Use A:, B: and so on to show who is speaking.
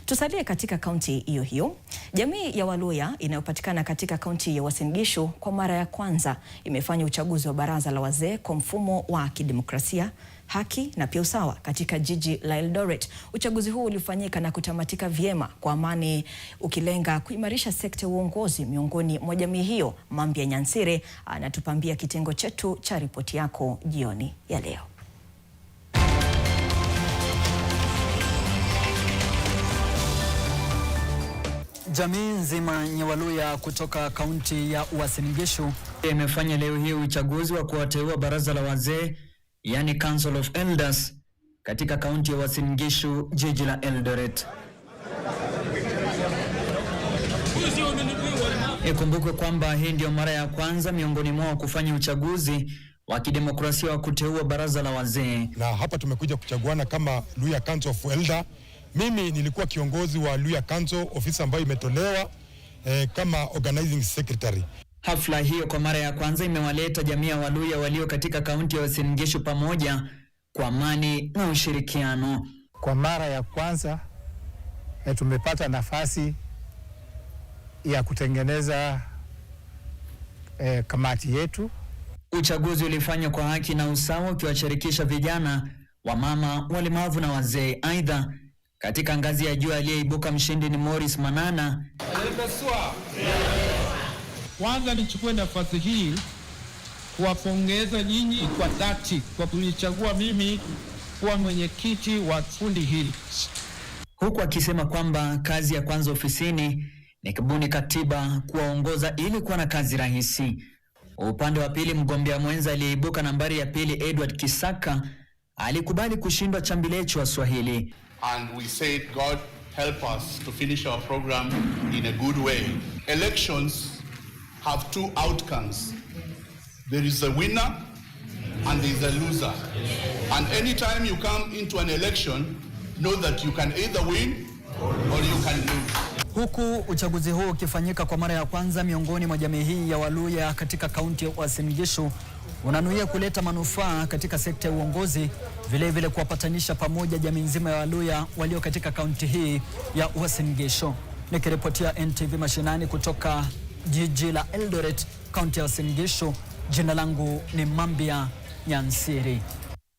A: Tusalie katika kaunti hiyo hiyo. Jamii ya Waluhya inayopatikana katika kaunti ya Uasin Gishu kwa mara ya kwanza imefanya uchaguzi wa baraza la wazee kwa mfumo wa kidemokrasia, haki na pia usawa katika jiji la Eldoret. Uchaguzi huu ulifanyika na kutamatika vyema kwa amani, ukilenga kuimarisha sekta ya uongozi miongoni mwa jamii hiyo. Mambia Nyansire anatupambia kitengo chetu cha ripoti yako jioni ya leo.
B: Jamii nzima ya Waluhya kutoka kaunti ya Uasin Gishu imefanya leo hii uchaguzi wa kuwateua baraza la wazee, yani Council of Elders, katika kaunti ya Uasin Gishu, jiji la Eldoret. Ikumbukwe kwamba hii ndio mara ya kwanza miongoni mwao kufanya uchaguzi wa kidemokrasia wa kuteua baraza la wazee.
C: Na hapa tumekuja kuchaguana kama Luhya Council of Elders. Mimi nilikuwa kiongozi wa Luhya Council, ofisi ambayo imetolewa kama organizing secretary.
B: Hafla hiyo kwa mara ya kwanza imewaleta jamii ya Waluhya walio katika kaunti ya Uasin Gishu pamoja kwa amani na ushirikiano.
D: Kwa mara ya kwanza tumepata nafasi ya kutengeneza kamati yetu.
B: Uchaguzi ulifanywa kwa haki na usawa, ukiwashirikisha vijana, wamama, walemavu na wazee. Aidha, katika ngazi ya juu aliyeibuka mshindi ni Morris Manana.
E: Kwanza nichukue nafasi hii kuwapongeza nyinyi kwa dhati kwa kunichagua mimi kuwa mwenyekiti wa kundi hili,
B: huku akisema kwamba kazi ya kwanza ofisini ni kubuni katiba kuwaongoza ili kuwa na kazi rahisi. Upande wa pili, mgombea mwenza aliyeibuka nambari ya pili Edward Kisaka alikubali kushindwa chambilecho wa Swahili.
F: And we said, God help us to finish our program in a good way. Elections have two outcomes. There is a winner and there is a loser. And anytime you come into an election, know that you can either win or you can lose.
B: Huku uchaguzi huu ukifanyika kwa mara ya kwanza miongoni mwa jamii hii ya Waluhya katika kaunti ya Uasin Gishu, unanuia kuleta manufaa katika sekta ya uongozi, vile kuwapatanisha pamoja jamii nzima ya Waluhya walio katika kaunti hii ya Uasin Gishu. Nikiripotia NTV mashinani kutoka jiji la Eldoret, kaunti ya Uasin Gishu, jina langu ni Mambia Nyansiri.